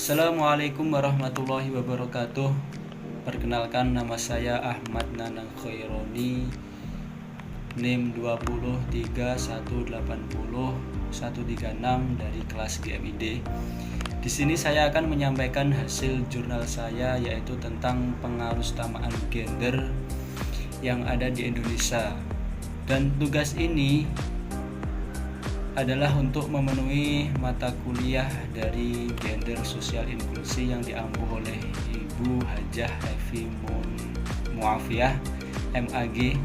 Assalamualaikum warahmatullahi wabarakatuh. Perkenalkan, nama saya Ahmad Nanang Khaironi, NIM 203180136 dari kelas GMID. Di sini saya akan menyampaikan hasil jurnal saya, yaitu tentang pengarusutamaan gender yang ada di Indonesia. Dan tugas ini adalah untuk memenuhi mata kuliah dari gender sosial inklusi yang diampu oleh Ibu Hajah Evi Muafiah MAG.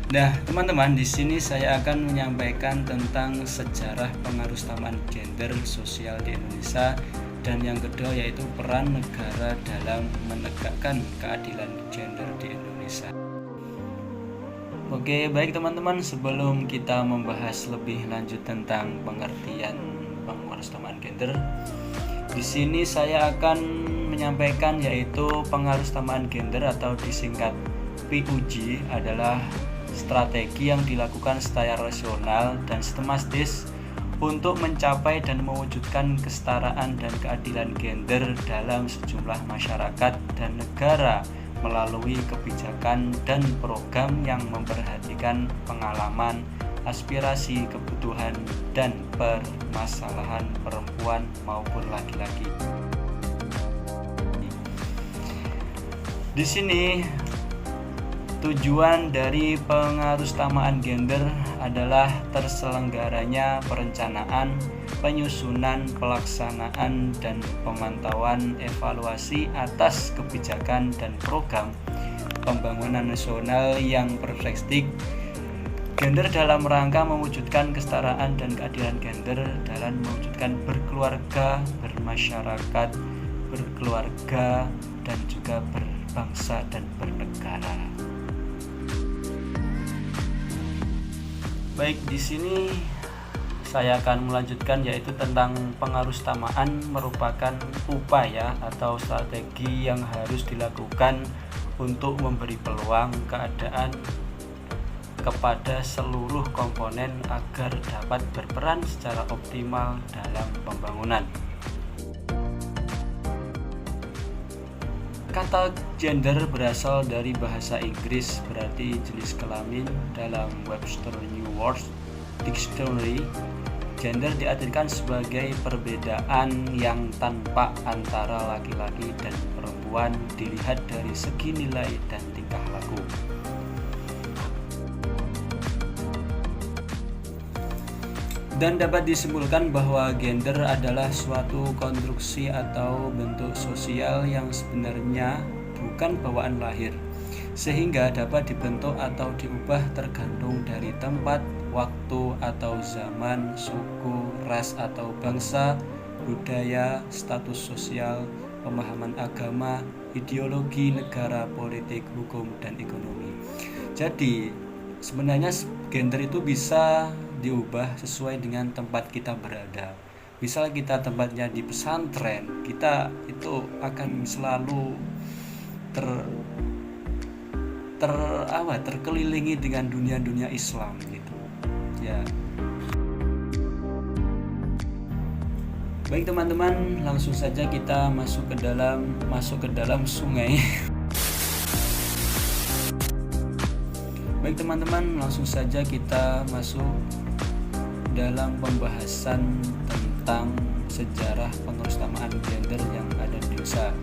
Nah, teman-teman, di sini saya akan menyampaikan tentang sejarah pengarusutamaan gender sosial di Indonesia, dan yang kedua yaitu peran negara dalam menegakkan keadilan gender di Indonesia. Oke, baik teman-teman, sebelum kita membahas lebih lanjut tentang pengertian pengarusutamaan gender, di sini saya akan menyampaikan yaitu pengarusutamaan gender atau disingkat PUG adalah strategi yang dilakukan secara rasional dan sistematis untuk mencapai dan mewujudkan kesetaraan dan keadilan gender dalam sejumlah masyarakat dan negara melalui kebijakan dan program yang memperhatikan pengalaman, aspirasi, kebutuhan, dan permasalahan perempuan maupun laki-laki. Di sini tujuan dari pengarusutamaan gender adalah terselenggaranya perencanaan, penyusunan, pelaksanaan, dan pemantauan evaluasi atas kebijakan dan program pembangunan nasional yang berperspektif gender dalam rangka mewujudkan kesetaraan dan keadilan gender dalam mewujudkan berkeluarga, bermasyarakat, berkeluarga, dan juga berbangsa dan bernegara. Baik, di sini saya akan melanjutkan yaitu tentang pengarusutamaan merupakan upaya atau strategi yang harus dilakukan untuk memberi peluang keadaan kepada seluruh komponen agar dapat berperan secara optimal dalam pembangunan. Kata gender berasal dari bahasa Inggris, berarti jenis kelamin. Dalam Webster New World Dictionary, gender diartikan sebagai perbedaan yang tampak antara laki-laki dan perempuan dilihat dari segi nilai dan tingkah laku. Dan dapat disimpulkan bahwa gender adalah suatu konstruksi atau bentuk sosial yang sebenarnya bukan bawaan lahir, sehingga dapat dibentuk atau diubah tergantung dari tempat, waktu atau zaman, suku, ras atau bangsa, budaya, status sosial, pemahaman agama, ideologi negara, politik, hukum, dan ekonomi. Jadi sebenarnya gender itu bisa diubah sesuai dengan tempat kita berada. Misal kita tempatnya di pesantren, kita itu akan selalu terkelilingi dengan dunia Islam gitu. Ya. Baik teman-teman, langsung saja kita masuk ke dalam sungai. Baik teman-teman, langsung saja kita masuk dalam pembahasan tentang sejarah pengarusutamaan gender yang ada di Indonesia,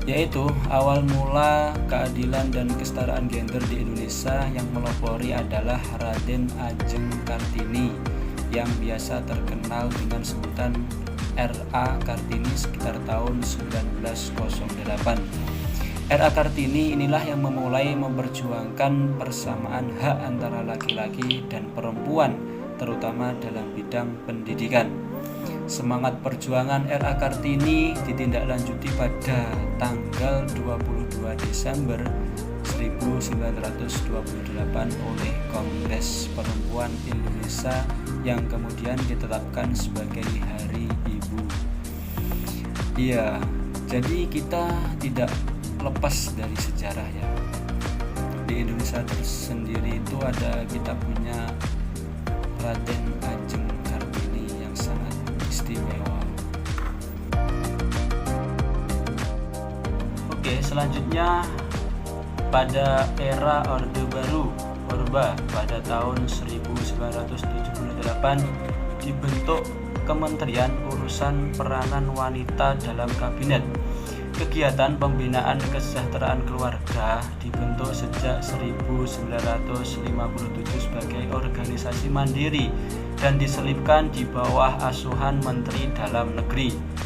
yaitu awal mula keadilan dan kesetaraan gender di Indonesia yang melopori adalah Raden Ajeng Kartini yang biasa terkenal dengan sebutan R.A. Kartini sekitar tahun 1908. R.A. Kartini inilah yang memulai memperjuangkan persamaan hak antara laki-laki dan perempuan, terutama dalam bidang pendidikan. Semangat perjuangan R.A. Kartini ditindaklanjuti pada tanggal 22 Desember 1928 oleh Kongres Perempuan Indonesia yang kemudian ditetapkan sebagai Hari Ibu. Iya, jadi kita tidak lepas dari sejarah ya. Di Indonesia tersendiri itu kita punya Raden Ajeng Kartini yang sangat istimewa. Oke, selanjutnya pada era Orde Baru Orba pada tahun 1978 dibentuk Kementerian Urusan Peranan Wanita dalam Kabinet. Kegiatan pembinaan kesejahteraan keluarga dibentuk sejak 1957 sebagai organisasi mandiri dan diselipkan di bawah asuhan Menteri Dalam Negeri.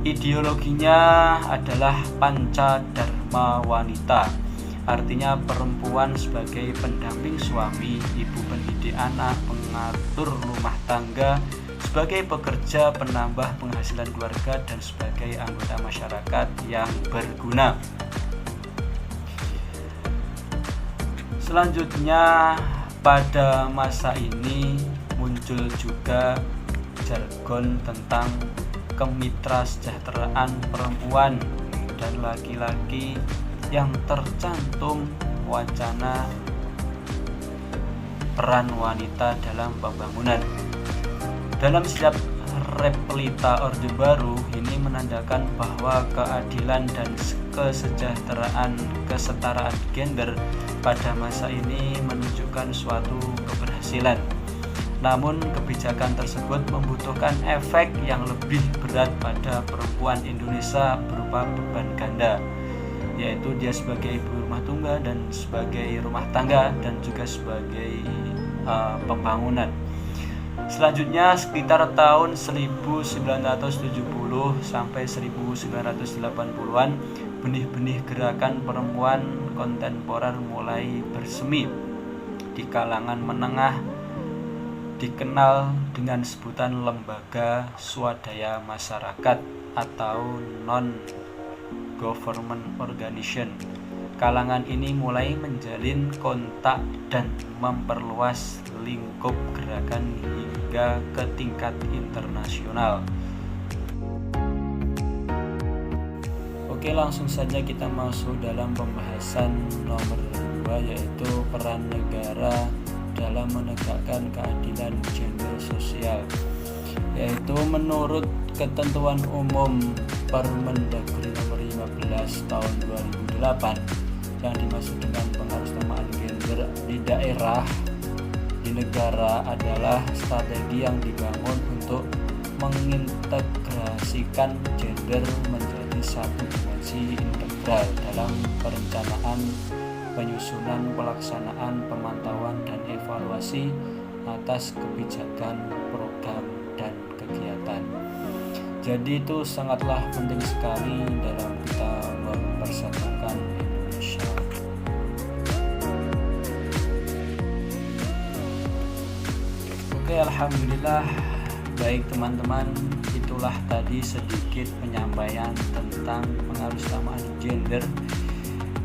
Ideologinya adalah Pancadharma Wanita, artinya perempuan sebagai pendamping suami, ibu pendidik anak, pengatur rumah tangga, sebagai pekerja penambah penghasilan keluarga, dan sebagai anggota masyarakat yang berguna. Selanjutnya pada masa ini muncul juga jargon tentang kemitrasejahteraan perempuan dan laki-laki yang tercantum wacana peran wanita dalam pembangunan. Dalam setiap replita Orde Baru ini menandakan bahwa keadilan dan kesejahteraan kesetaraan gender pada masa ini menunjukkan suatu keberhasilan. Namun kebijakan tersebut membutuhkan efek yang lebih berat pada perempuan Indonesia berupa beban ganda, yaitu dia sebagai ibu rumah tangga dan sebagai rumah tangga dan juga sebagai pembangunan. Selanjutnya sekitar tahun 1970 sampai 1980-an benih-benih gerakan perempuan kontemporer mulai bersemi di kalangan menengah, dikenal dengan sebutan lembaga swadaya masyarakat atau non-government organization. Kalangan ini mulai menjalin kontak dan memperluas lingkup gerakan hingga ke tingkat internasional. Oke, langsung saja kita masuk dalam pembahasan nomor 2, yaitu peran negara dalam menegakkan keadilan gender sosial. Yaitu menurut ketentuan umum Permendagri nomor 15 tahun 2008 yang dimaksud dengan pengarusamaan gender di daerah di negara adalah strategi yang dibangun untuk mengintegrasikan gender menjadi satu dimensi integral dalam perencanaan, penyusunan, pelaksanaan, pemantauan, dan evaluasi atas kebijakan, program, dan kegiatan. Jadi itu sangatlah penting sekali dalam kita mempersatukan Indonesia. Oke, alhamdulillah. Baik teman-teman, itulah tadi sedikit penyampaian tentang pengarusamaan gender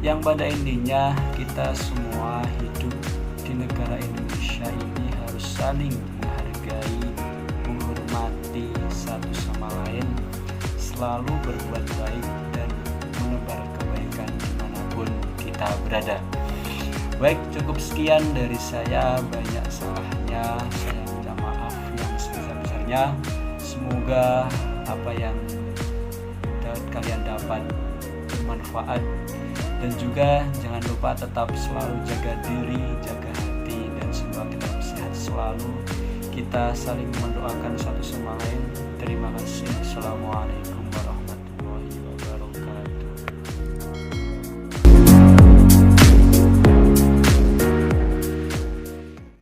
yang pada intinya kita semua hidup di negara Indonesia ini harus saling menghargai, menghormati satu sama lain, selalu berbuat baik dan menebar kebaikan dimanapun kita berada. Baik, cukup sekian dari saya. Banyak salahnya, saya minta maaf yang sebesar-besarnya. Semoga apa yang kalian dapat bermanfaat, dan juga jangan lupa tetap selalu jaga diri, jaga hati, dan semoga kita sehat selalu. Kita saling mendoakan satu sama lain. Terima kasih. Assalamualaikum.